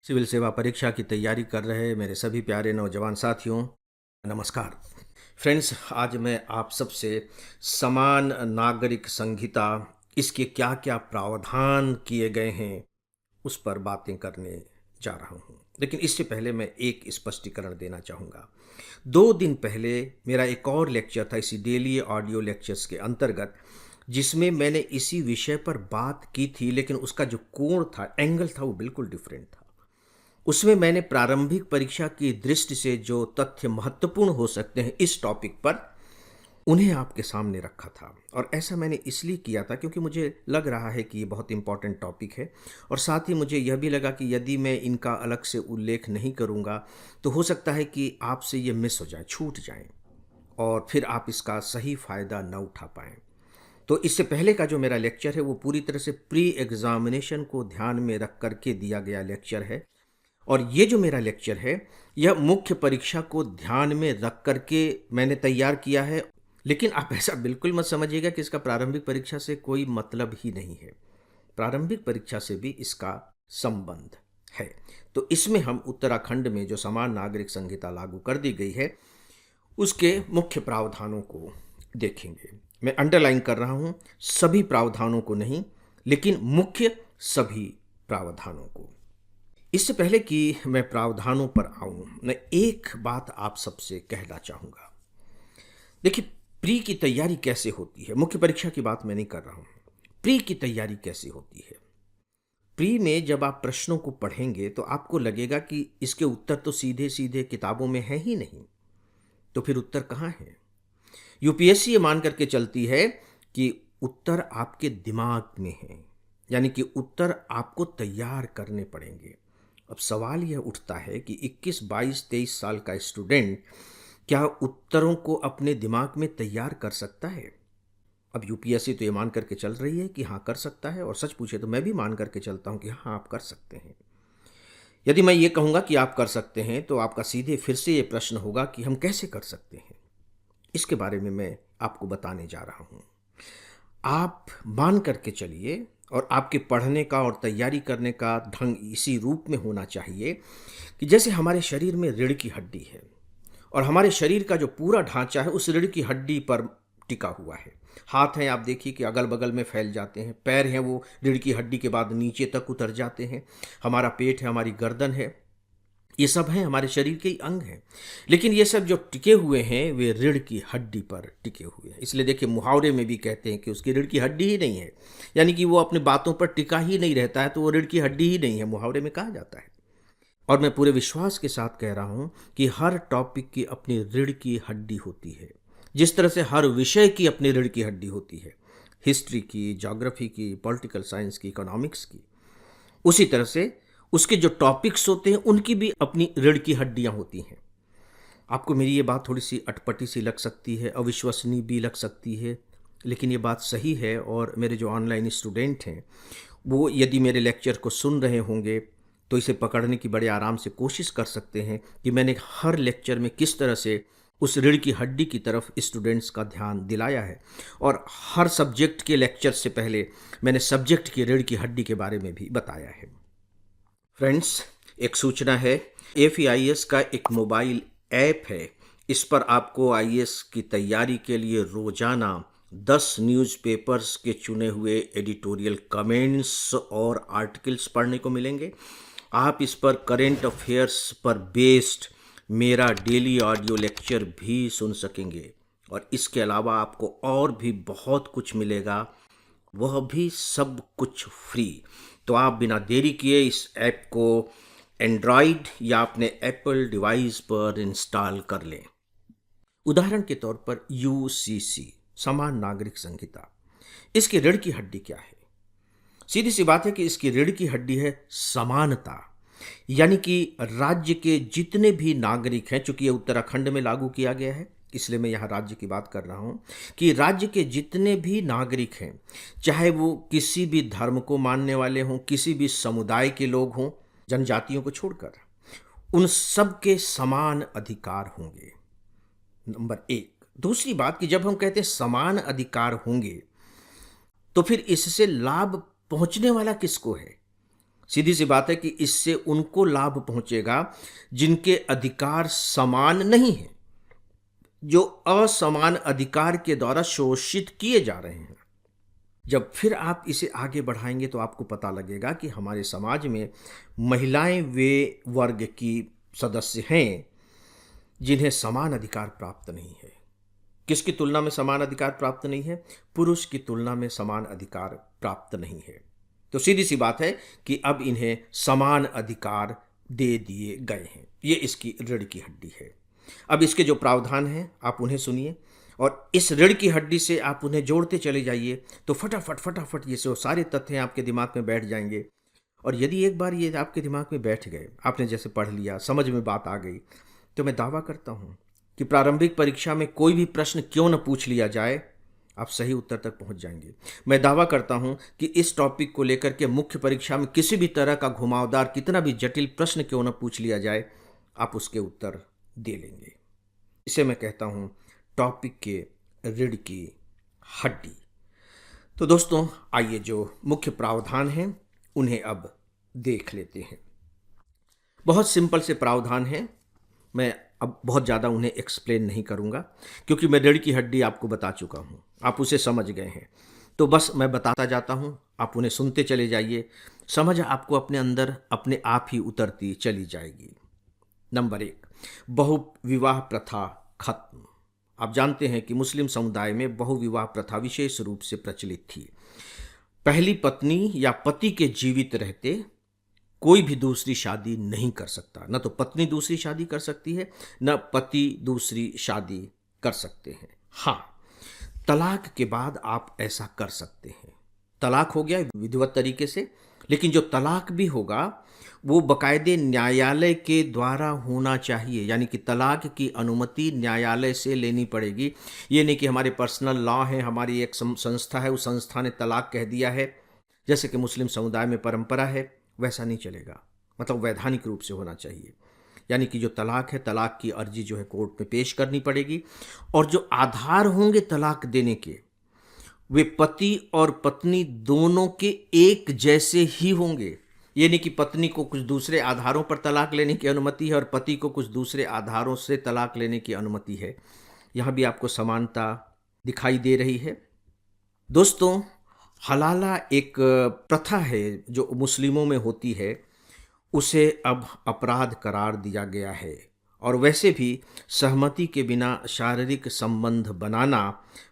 Civil सेवा परीक्षा की तैयारी कर रहे मेरे सभी प्यारे नौजवान साथियों, नमस्कार। फ्रेंड्स, आज मैं आप सबसे समान नागरिक संहिता, इसके क्या क्या प्रावधान किए गए हैं, उस पर बातें करने जा रहा हूँ। लेकिन इससे पहले मैं एक स्पष्टीकरण देना चाहूँगा। 2 दिन पहले मेरा एक और लेक्चर था इसी डेली ऑडियो लेक्चर्स के अंतर्गत, जिसमें मैंने इसी विषय पर बात की थी, लेकिन उसका जो कोण था, एंगल था, वो बिल्कुल डिफरेंट था। उसमें मैंने प्रारंभिक परीक्षा की दृष्टि से जो तथ्य महत्वपूर्ण हो सकते हैं इस टॉपिक पर, उन्हें आपके सामने रखा था। और ऐसा मैंने इसलिए किया था क्योंकि मुझे लग रहा है कि ये बहुत इंपॉर्टेंट टॉपिक है, और साथ ही मुझे यह भी लगा कि यदि मैं इनका अलग से उल्लेख नहीं करूँगा तो हो सकता है कि आपसे ये मिस हो जाए, छूट जाए, और फिर आप इसका सही फ़ायदा न उठा पाएँ। तो इससे पहले का जो मेरा लेक्चर है वो पूरी तरह से प्री एग्ज़ामिनेशन को ध्यान में रख कर के दिया गया लेक्चर है, और ये जो मेरा लेक्चर है यह मुख्य परीक्षा को ध्यान में रख करके मैंने तैयार किया है। लेकिन आप ऐसा बिल्कुल मत समझिएगा कि इसका प्रारंभिक परीक्षा से कोई मतलब ही नहीं है। प्रारंभिक परीक्षा से भी इसका संबंध है। तो इसमें हम उत्तराखंड में जो समान नागरिक संहिता लागू कर दी गई है उसके मुख्य प्रावधानों को देखेंगे। मैं अंडरलाइन कर रहा हूँ, सभी प्रावधानों को नहीं, लेकिन मुख्य सभी प्रावधानों को। इससे पहले कि मैं प्रावधानों पर आऊं, मैं एक बात आप सबसे कहना चाहूँगा। देखिए, प्री की तैयारी कैसे होती है, मुख्य परीक्षा की बात मैं नहीं कर रहा हूँ। प्री की तैयारी कैसे होती है? प्री में जब आप प्रश्नों को पढ़ेंगे तो आपको लगेगा कि इसके उत्तर तो सीधे सीधे किताबों में है ही नहीं, तो फिर उत्तर कहाँ है? यूपीएससी ये मान करके चलती है कि उत्तर आपके दिमाग में है, यानी कि उत्तर आपको तैयार करने पड़ेंगे। अब सवाल यह उठता है कि 21, 22, 23 साल का स्टूडेंट क्या उत्तरों को अपने दिमाग में तैयार कर सकता है? अब यूपीएससी तो ये मान करके चल रही है कि हाँ कर सकता है, और सच पूछे तो मैं भी मान करके चलता हूँ कि हाँ आप कर सकते हैं। यदि मैं ये कहूँगा कि आप कर सकते हैं तो आपका सीधे फिर से ये प्रश्न होगा कि हम कैसे कर सकते हैं। इसके बारे में मैं आपको बताने जा रहा हूँ। आप मान करके चलिए, और आपके पढ़ने का और तैयारी करने का ढंग इसी रूप में होना चाहिए कि जैसे हमारे शरीर में रीढ़ की हड्डी है, और हमारे शरीर का जो पूरा ढांचा है उस रीढ़ की हड्डी पर टिका हुआ है। हाथ हैं, आप देखिए कि अगल बगल में फैल जाते हैं। पैर हैं, वो रीढ़ की हड्डी के बाद नीचे तक उतर जाते हैं। हमारा पेट है, हमारी गर्दन है, ये सब हैं, हमारे शरीर के ही अंग हैं। लेकिन ये सब जो टिके हुए हैं वे रीढ़ की हड्डी पर टिके हुए हैं। इसलिए देखिए, मुहावरे में भी कहते हैं कि उसकी रीढ़ की हड्डी ही नहीं है, यानी कि वो अपनी बातों पर टिका ही नहीं रहता है, तो वो रीढ़ की हड्डी ही नहीं है, मुहावरे में कहा जाता है। और मैं पूरे विश्वास के साथ कह रहा हूँ कि हर टॉपिक की अपनी रीढ़ की हड्डी होती है, जिस तरह से हर विषय की अपनी रीढ़ की हड्डी होती है, हिस्ट्री की, ज्योग्राफी की, पॉलिटिकल साइंस की, इकोनॉमिक्स की। उसी तरह से उसके जो टॉपिक्स होते हैं उनकी भी अपनी रीढ़ की हड्डियां होती हैं। आपको मेरी ये बात थोड़ी सी अटपटी सी लग सकती है, अविश्वसनीय भी लग सकती है, लेकिन ये बात सही है। और मेरे जो ऑनलाइन स्टूडेंट हैं वो यदि मेरे लेक्चर को सुन रहे होंगे तो इसे पकड़ने की बड़े आराम से कोशिश कर सकते हैं कि मैंने हर लेक्चर में किस तरह से उस रीढ़ की हड्डी की तरफ स्टूडेंट्स का ध्यान दिलाया है। और हर सब्जेक्ट के लेक्चर से पहले मैंने सब्जेक्ट की रीढ़ की हड्डी के बारे में भी बताया है। फ्रेंड्स, एक सूचना है, एफईआईएस का एक मोबाइल ऐप है। इस पर आपको आईएएस की तैयारी के लिए रोजाना 10 न्यूज़पेपर्स के चुने हुए एडिटोरियल कमेंट्स और आर्टिकल्स पढ़ने को मिलेंगे। आप इस पर करेंट अफेयर्स पर बेस्ड मेरा डेली ऑडियो लेक्चर भी सुन सकेंगे, और इसके अलावा आपको और भी बहुत कुछ मिलेगा, वह भी सब कुछ फ्री। तो आप बिना देरी किए इस ऐप को एंड्रॉयड या अपने एप्पल डिवाइस पर इंस्टॉल कर लें। उदाहरण के तौर पर यूसीसी, समान नागरिक संहिता, इसकी रीढ़ की हड्डी क्या है? सीधी सी बात है कि इसकी रीढ़ की हड्डी है समानता, यानी कि राज्य के जितने भी नागरिक हैं, चूंकि ये उत्तराखंड में लागू किया गया है इसलिए मैं यहाँ राज्य की बात कर रहा हूँ, कि राज्य के जितने भी नागरिक हैं, चाहे वो किसी भी धर्म को मानने वाले हों, किसी भी समुदाय के लोग हों, जनजातियों को छोड़कर, उन सब के समान अधिकार होंगे, नंबर एक। दूसरी बात कि जब हम कहते हैं समान अधिकार होंगे तो फिर इससे लाभ पहुंचने वाला किसको है? सीधी सी बात है कि इससे उनको लाभ पहुंचेगा जिनके अधिकार समान नहीं हैं, जो असमान अधिकार के द्वारा शोषित किए जा रहे हैं। जब फिर आप इसे आगे बढ़ाएंगे तो आपको पता लगेगा कि हमारे समाज में महिलाएं वे वर्ग की सदस्य हैं जिन्हें समान अधिकार प्राप्त नहीं है। किसकी तुलना में समान अधिकार प्राप्त नहीं है? पुरुष की तुलना में समान अधिकार प्राप्त नहीं है। तो सीधी सी बात है कि अब इन्हें समान अधिकार दे दिए गए हैं। ये इसकी रीढ़ की हड्डी है। अब इसके जो प्रावधान हैं आप उन्हें सुनिए और इस रीढ़ की हड्डी से आप उन्हें जोड़ते चले जाइए तो फटाफट फटाफट ये सो सारे तथ्य आपके दिमाग में बैठ जाएंगे। और यदि एक बार ये आपके दिमाग में बैठ गए, आपने जैसे पढ़ लिया, समझ में बात आ गई, तो मैं दावा करता हूँ कि प्रारंभिक परीक्षा में कोई भी प्रश्न क्यों न पूछ लिया जाए, आप सही उत्तर तक पहुंच जाएंगे। मैं दावा करता हूं कि इस टॉपिक को लेकर के मुख्य परीक्षा में किसी भी तरह का घुमावदार कितना भी जटिल प्रश्न क्यों न पूछ लिया जाए, आप उसके उत्तर दे लेंगे। इसे मैं कहता हूं टॉपिक के रीढ़ की हड्डी। तो दोस्तों आइए जो मुख्य प्रावधान हैं उन्हें अब देख लेते हैं। बहुत सिंपल से प्रावधान हैं, मैं अब बहुत ज़्यादा उन्हें एक्सप्लेन नहीं करूँगा क्योंकि मैं रीढ़ की हड्डी आपको बता चुका हूँ, आप उसे समझ गए हैं। तो बस मैं बताता जाता हूँ, आप उन्हें सुनते चले जाइए, समझ आपको अपने अंदर अपने आप ही उतरती चली जाएगी। नंबर 1, बहुविवाह प्रथा खत्म। आप जानते हैं कि मुस्लिम समुदाय में बहुविवाह प्रथा विशेष रूप से प्रचलित थी। पहली पत्नी या पति के जीवित रहते कोई भी दूसरी शादी नहीं कर सकता। न तो पत्नी दूसरी शादी कर सकती है, न पति दूसरी शादी कर सकते हैं। हाँ, तलाक के बाद आप ऐसा कर सकते हैं। तलाक हो गया विधिवत तरीके से, लेकिन जो तलाक भी होगा वो बाकायदे न्यायालय के द्वारा होना चाहिए। यानी कि तलाक की अनुमति न्यायालय से लेनी पड़ेगी। ये नहीं कि हमारे पर्सनल लॉ है, हमारी एक संस्था है, उस संस्था ने तलाक कह दिया है, जैसे कि मुस्लिम समुदाय में परंपरा है, वैसा नहीं चलेगा। मतलब वैधानिक रूप से होना चाहिए। यानी कि जो तलाक है, तलाक की अर्जी जो है कोर्ट में पेश करनी पड़ेगी और जो आधार होंगे तलाक देने के, वे पति और पत्नी दोनों के एक जैसे ही होंगे। ये नहीं कि पत्नी को कुछ दूसरे आधारों पर तलाक लेने की अनुमति है और पति को कुछ दूसरे आधारों से तलाक लेने की अनुमति है। यहाँ भी आपको समानता दिखाई दे रही है। दोस्तों, हलाला एक प्रथा है जो मुस्लिमों में होती है, उसे अब अपराध करार दिया गया है। और वैसे भी सहमति के बिना शारीरिक संबंध बनाना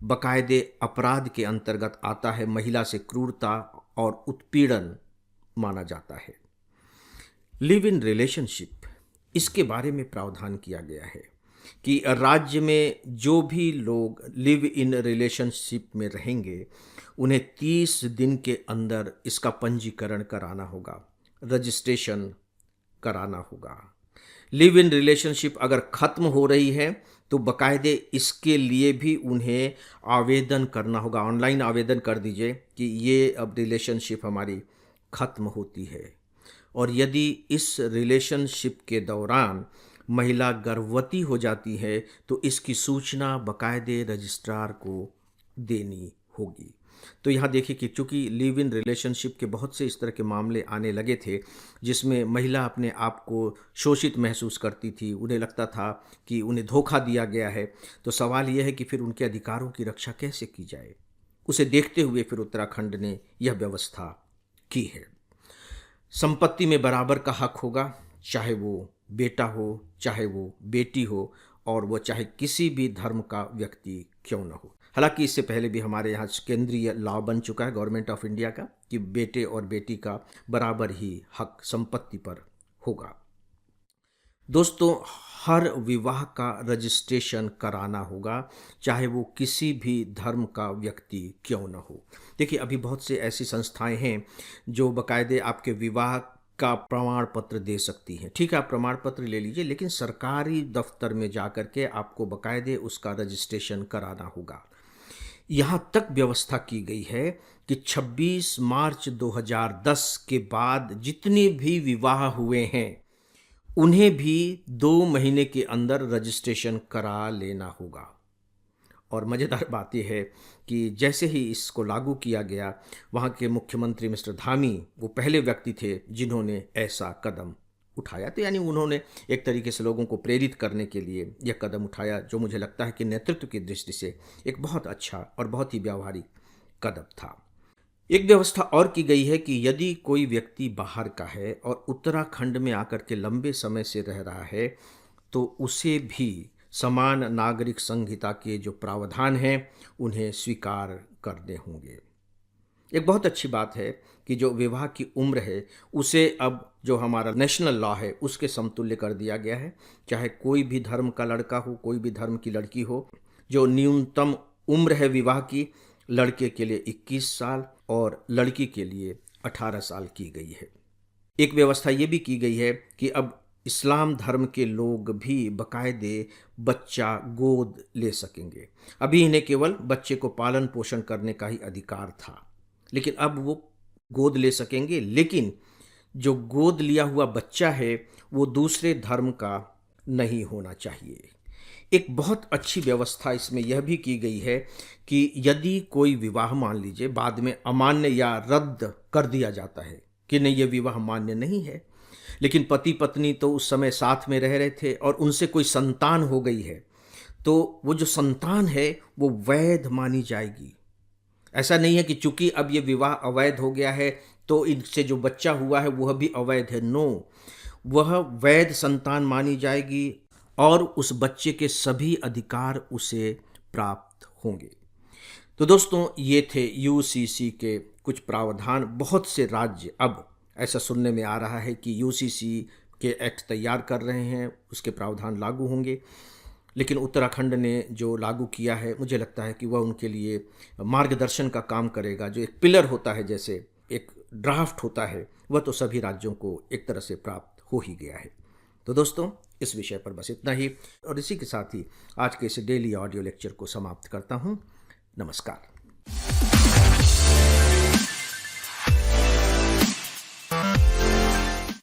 बाकायदे अपराध के अंतर्गत आता है। महिला से क्रूरता और उत्पीड़न माना जाता है। लिव इन रिलेशनशिप, इसके बारे में प्रावधान किया गया है कि राज्य में जो भी लोग लिव इन रिलेशनशिप में रहेंगे उन्हें 30 दिन के अंदर इसका पंजीकरण कराना होगा, रजिस्ट्रेशन कराना होगा। लिव इन रिलेशनशिप अगर ख़त्म हो रही है तो बाकायदे इसके लिए भी उन्हें आवेदन करना होगा। ऑनलाइन आवेदन कर दीजिए कि ये अब रिलेशनशिप हमारी ख़त्म होती है। और यदि इस रिलेशनशिप के दौरान महिला गर्भवती हो जाती है तो इसकी सूचना बाकायदे रजिस्ट्रार को देनी होगी। तो यहाँ देखिए कि चूँकि लिव इन रिलेशनशिप के बहुत से इस तरह के मामले आने लगे थे जिसमें महिला अपने आप को शोषित महसूस करती थी, उन्हें लगता था कि उन्हें धोखा दिया गया है, तो सवाल यह है कि फिर उनके अधिकारों की रक्षा कैसे की जाए। उसे देखते हुए फिर उत्तराखंड ने यह व्यवस्था की है। संपत्ति में बराबर का हक होगा, चाहे वो बेटा हो चाहे वो बेटी हो और वो चाहे किसी भी धर्म का व्यक्ति क्यों न हो। हालांकि इससे पहले भी हमारे यहाँ केंद्रीय लॉ बन चुका है गवर्नमेंट ऑफ इंडिया का कि बेटे और बेटी का बराबर ही हक संपत्ति पर होगा। दोस्तों, हर विवाह का रजिस्ट्रेशन कराना होगा, चाहे वो किसी भी धर्म का व्यक्ति क्यों न हो। देखिए, अभी बहुत से ऐसी संस्थाएं हैं जो बाकायदे आपके विवाह का प्रमाण पत्र दे सकती हैं। ठीक है, आप प्रमाण पत्र ले लीजिए, लेकिन सरकारी दफ्तर में जा कर के आपको बाकायदे उसका रजिस्ट्रेशन कराना होगा। यहाँ तक व्यवस्था की गई है कि 26 मार्च 2010 के बाद जितने भी विवाह हुए हैं उन्हें भी 2 महीने के अंदर रजिस्ट्रेशन करा लेना होगा। और मज़ेदार बात यह है कि जैसे ही इसको लागू किया गया, वहाँ के मुख्यमंत्री मिस्टर धामी वो पहले व्यक्ति थे जिन्होंने ऐसा कदम उठाया। तो यानी उन्होंने एक तरीके से लोगों को प्रेरित करने के लिए यह कदम उठाया, जो मुझे लगता है कि नेतृत्व की दृष्टि से एक बहुत अच्छा और बहुत ही व्यावहारिक कदम था। एक व्यवस्था और की गई है कि यदि कोई व्यक्ति बाहर का है और उत्तराखंड में आकर के लंबे समय से रह रहा है, तो उसे भी समान नागरिक संहिता के जो प्रावधान हैं उन्हें स्वीकार करने होंगे। एक बहुत अच्छी बात है कि जो विवाह की उम्र है उसे अब जो हमारा नेशनल लॉ है उसके समतुल्य कर दिया गया है। चाहे कोई भी धर्म का लड़का हो, कोई भी धर्म की लड़की हो, जो न्यूनतम उम्र है विवाह की, लड़के के लिए 21 साल और लड़की के लिए 18 साल की गई है। एक व्यवस्था ये भी की गई है कि अब इस्लाम धर्म के लोग भी बाकायदे बच्चा गोद ले सकेंगे। अभी इन्हें केवल बच्चे को पालन पोषण करने का ही अधिकार था, लेकिन अब वो गोद ले सकेंगे, लेकिन जो गोद लिया हुआ बच्चा है वो दूसरे धर्म का नहीं होना चाहिए। एक बहुत अच्छी व्यवस्था इसमें यह भी की गई है कि यदि कोई विवाह मान लीजिए बाद में अमान्य या रद्द कर दिया जाता है कि नहीं ये विवाह मान्य नहीं है, लेकिन पति पत्नी तो उस समय साथ में रह रहे थे और उनसे कोई संतान हो गई है, तो वो जो संतान है वो वैध मानी जाएगी। ऐसा नहीं है कि चूंकि अब ये विवाह अवैध हो गया है तो इनसे जो बच्चा हुआ है वह भी अवैध है। नो, वह वैध संतान मानी जाएगी और उस बच्चे के सभी अधिकार उसे प्राप्त होंगे। तो दोस्तों, ये थे यूसीसी के कुछ प्रावधान। बहुत से राज्य अब ऐसा सुनने में आ रहा है कि यूसीसी के एक्ट तैयार कर रहे हैं, उसके प्रावधान लागू होंगे, लेकिन उत्तराखंड ने जो लागू किया है मुझे लगता है कि वह उनके लिए मार्गदर्शन का काम करेगा। जो एक पिलर होता है, जैसे एक ड्राफ्ट होता है, वह तो सभी राज्यों को एक तरह से प्राप्त हो ही गया है। तो दोस्तों, इस विषय पर बस इतना ही, और इसी के साथ ही आज के इस डेली ऑडियो लेक्चर को समाप्त करता हूँ। नमस्कार।